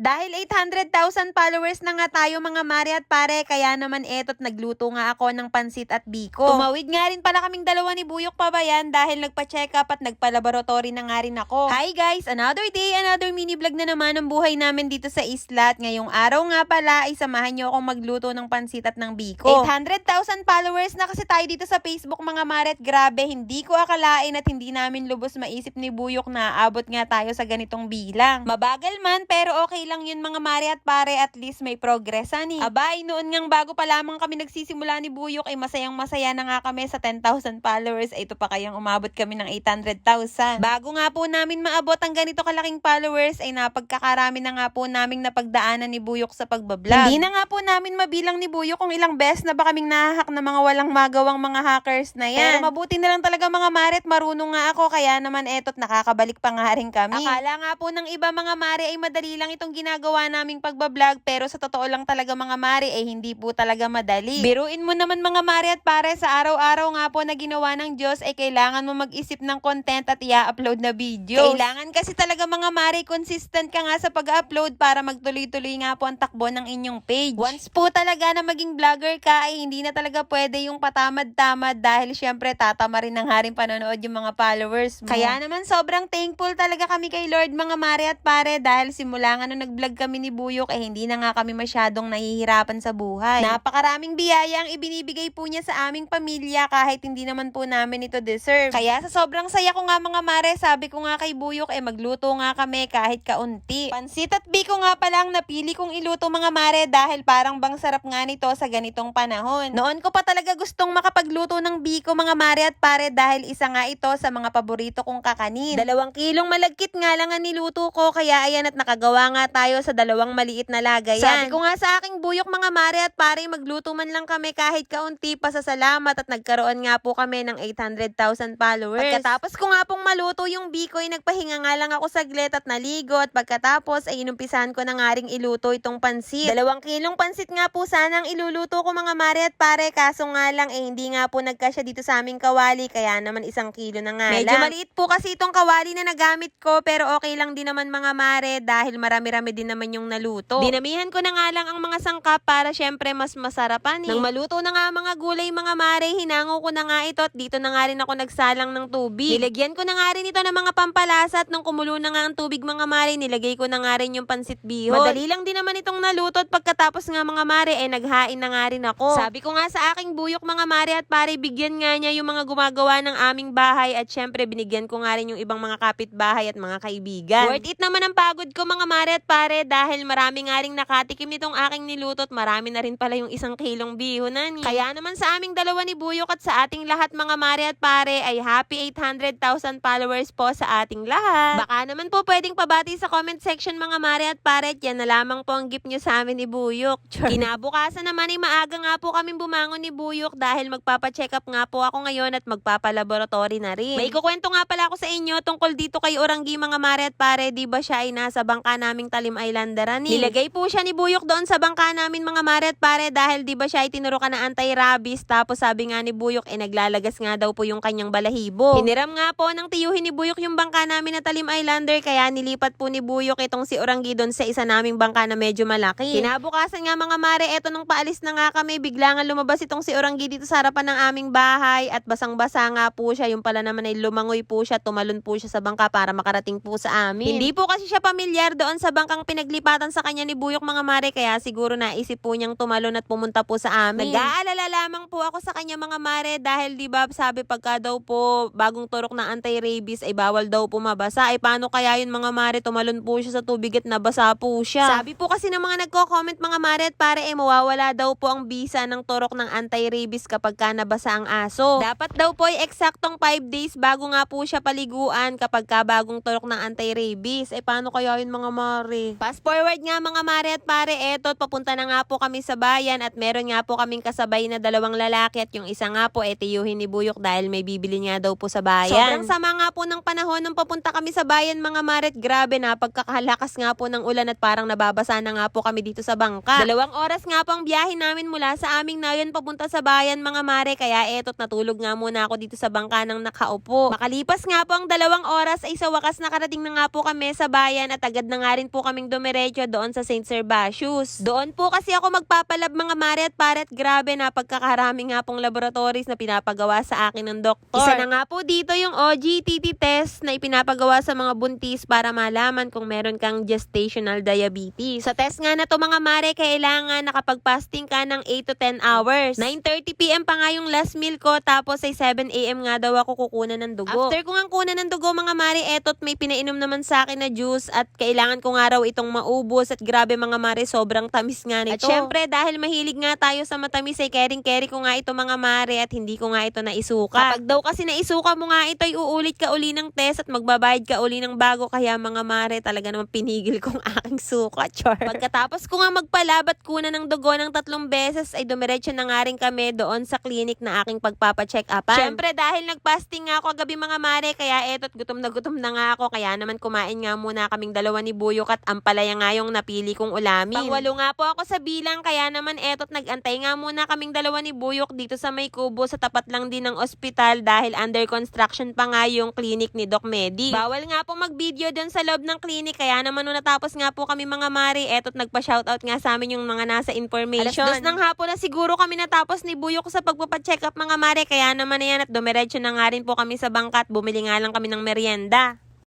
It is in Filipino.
Dahil 800,000 followers na nga tayo mga mare at pare, kaya naman eto't nagluto nga ako ng pansit at biko. Tumawid nga rin pala kaming dalawa ni Buyok Pabayan dahil nagpa-check up at nagpa-laboratory na nga rin ako. Hi guys! Another day, another mini vlog na naman ang buhay namin dito sa isla. At ngayong araw nga pala ay samahan nyo akong magluto ng pansit at ng biko. 800,000 followers na kasi tayo dito sa Facebook mga mare at grabe, hindi ko akalain at hindi namin lubos maisip ni Buyok na aabot nga tayo sa ganitong bilang. Mabagal man pero okay lang yun mga mare at pare, at least may progress ani. Abay, noon ngang bago pa lamang kami nagsisimula ni Buyok ay masayang masaya na nga kami sa 10,000 followers. Ito pa kayang umabot kami ng 800,000. Bago nga po namin maabot ang ganito kalaking followers ay napagkakarami na nga po naming napagdaanan ni Buyok sa pagbablog. Hindi na nga po namin mabilang ni Buyok kung ilang beses na ba kaming nahahak na mga walang magawang mga hackers na yan. Pero mabuti na lang talaga mga mare at marunong nga ako, kaya naman eto't nakakabalik pa nga rin kami. Akala nga po ng iba mga mare ay madali lang itong ginagawa naming pagbablog, pero sa totoo lang talaga mga mare ay hindi po talaga madali. Biruin mo naman mga mare at pare, sa araw-araw nga po na ginawa ng Diyos ay kailangan mo mag-isip ng content at i-upload na video. Kailangan kasi talaga mga mare consistent ka nga sa pag-upload para magtuloy-tuloy nga po ang takbo ng inyong page. Once po talaga na maging vlogger ka ay hindi na talaga pwede yung patamad-tamad dahil syempre tatama rin ng haring panonood yung mga followers mo. Kaya naman sobrang thankful talaga kami kay Lord mga mare at pare dahil simula nga nung nag-vlog kami ni Buyok eh hindi na nga kami masyadong nahihirapan sa buhay. Napakaraming biyaya ang ibinibigay po niya sa aming pamilya kahit hindi naman po namin ito deserve. Kaya sa sobrang saya ko nga mga mare, sabi ko nga kay Buyok magluto nga kami kahit kaunti. Pansit at biko nga palang napili kong iluto mga mare dahil parang bang sarap nga nito sa ganitong panahon. Noon ko pa talaga gustong makapagluto ng biko mga mare at pare dahil isa nga ito sa mga paborito kong kakanin. 2 kilong malagkit nga lang ang niluto ko, kaya ayan at nakagawa nga tayo sa 2 maliit na lagayan. Sabi ko nga sa aking Buyok mga mare at pare, magluto man lang kami kahit kaunti pasasalamat at nagkaroon nga po kami ng 800,000 followers. Pagkatapos ko nga pong maluto yung biko ay nagpahinga nga lang ako saglit at naligo, at pagkatapos ay inumpisahan ko na nga ring iluto itong pansit. 2 kilong pansit nga po sanang iluluto ko mga mare at pare, kaso nga lang hindi nga po nagkasya dito sa aming kawali, kaya naman 1 kilo na nga Medyo maliit po kasi itong kawali na nagamit ko, pero okay lang din naman mga mare dahil marami-rami din naman yung naluto. Dinamihan ko na nga lang ang mga sangkap para syempre mas masarapan Nang maluto na nga mga gulay mga mare, hinango ko na nga ito at dito na nga rin ako nagsalang ng tubig. Nilagyan ko na nga rin ito ng mga pampalasa at nung kumulo na nga ang tubig mga mare, nilagay ko na nga rin yung pansit bihon. Madali lang din naman itong naluto at pagkatapos nga mga mare naghain na nga rin ako. Sabi ko nga sa aking Buyok mga mare at pare, bigyan nga niya yung mga gumagawa ng aming bahay at syempre binigyan ko nga rin yung ibang mga kapitbahay at mga kaibigan. Worth it naman ang pagod ko mga mare at pare dahil marami nga rin nakatikim nitong aking niluto at marami na rin pala yung 1 kilong bihonan. Kaya naman sa aming dalawa ni Buyok at sa ating lahat mga mare at pare ay happy 800,000 followers po sa ating lahat. Baka naman po pwedeng pabati sa comment section mga mare at pare, at yan na lamang po ang gift nyo sa amin ni Buyok. Kinabukasan naman ay maaga nga po kaming bumangon ni Buyok dahil magpapacheck up nga po ako ngayon at magpapalaboratory na rin. May kukwento nga pala ako sa inyo tungkol dito kay Oranggi mga mare at pare, di ba siya ay nasa bangka naming Talim Islanderan Nilagay po siya ni Buyok doon sa bangka namin mga mare at pare dahil di ba siya ay tinurukan na anti-rabies, tapos sabi nga ni Buyok naglalagas nga daw po yung kanyang balahibo. Hiniram nga po ng tiyuhin ni Buyok yung bangka namin na Talim Islander, kaya nilipat po ni Buyok itong si Oranggi doon sa isa naming bangka na medyo malaki. Kinabukasan nga mga mare, eto nung paalis na nga kami, bigla nga lumabas itong si Oranggi dito sa harapan ng aming bahay at basang-basa nga po siya. Yung pala naman ay lumangoy po siya, tumalon po siya sa bangka para makarating po sa amin. Hindi po kasi siya pamilyar doon sa bangkang pinaglipatan sa kanya ni Buyok mga mare, kaya siguro naisip po niyang tumalon at pumunta po sa amin. Nag-aalala lamang po ako sa kanya mga mare dahil di ba sabi pagka daw po bagong turok na anti-rabies ay bawal daw po mabasa. Ay paano kaya yun mga mare, tumalon po siya sa tubig at nabasa po siya. Sabi po kasi ng mga nagko-comment mga mare at pare mawawala daw po ang bisa ng turok ng anti-rabies kapag ka nabasa ang aso. Dapat daw po ay eksaktong 5 days bago nga po siya paliguan kapag ka bagong turok ng anti-rabies. Ay paano kaya yun mga mare? Fast forward nga mga mare at pare, eto papunta na nga po kami sa bayan at meron nga po kaming kasabay na 2 lalaki at yung isa nga po tiyuhin ni Buyok dahil may bibili nga daw po sa bayan. Sobrang sama nga po ng panahon nung papunta kami sa bayan mga mare at grabe na pagkakalakas nga po ng ulan at parang nababasa na nga po kami dito sa bangka. 2 oras nga po ang biyahe namin mula sa aming nayon papunta sa bayan mga mare, kaya eto't natulog nga muna ako dito sa bangka ng nakaupo. Makalipas nga po ang 2 oras ay sa wakas nakarating na nga po kami sa bayan at agad na nga rin po kami kaming dumiretso doon sa St. Servatius. Doon po kasi ako magpapalab mga mare at pare at grabe na pagkakarami nga pong laboratories na pinapagawa sa akin ng doktor. Isa na nga po dito yung OGTT test na ipinapagawa sa mga buntis para malaman kung meron kang gestational diabetes. Sa test nga na to mga mare, kailangan nakapag-fasting ka ng 8 to 10 hours. 9:30 PM pa nga yung last meal ko, tapos ay 7 AM nga daw ako kukunan ng dugo. After ko nga kunan ng dugo mga mare, etot may pinainom naman sa akin na juice at kailangan ko nga raw itong maubos at grabe mga mare, sobrang tamis nga nito. At syempre dahil mahilig nga tayo sa matamis ay kering-keri ko nga ito mga mare at hindi ko nga ito naisuka. Kapag daw kasi naisuka mo nga ito ay uulit ka uli ng test at magbabayad ka uli ng bago, kaya mga mare talaga naman pinigil kong aking suka, char. Pagkatapos ko nga magpalabat kunan ng dugo ng 3 beses ay dumiretso na nga rin kami doon sa clinic na aking pagpapacheck-upan. Syempre dahil nagpasting nga ako gabi mga mare, kaya etot gutom na nga ako, kaya naman kumain nga muna kaming dalawa ni Buyok at ampalaya nga yung napili kong ulamin. Pangwalo nga po ako sa bilang, kaya naman etot nagantay nga muna kaming dalawa ni Buyok dito sa may kubo sa tapat lang din ng ospital dahil under construction pa nga yung clinic ni Doc Medi. Bawal nga po mag-video doon sa loob ng clinic, kaya naman nung natapos nga po kami mga mare, etot nagpa-shoutout nga sa amin yung mga nasa information. Alas 2 ng hapon na siguro kami natapos ni Buyok sa pagpapacheck up mga mare, kaya naman na yan at dumiretso na nga rin po kami sa bangkat, bumili nga lang kami ng merienda.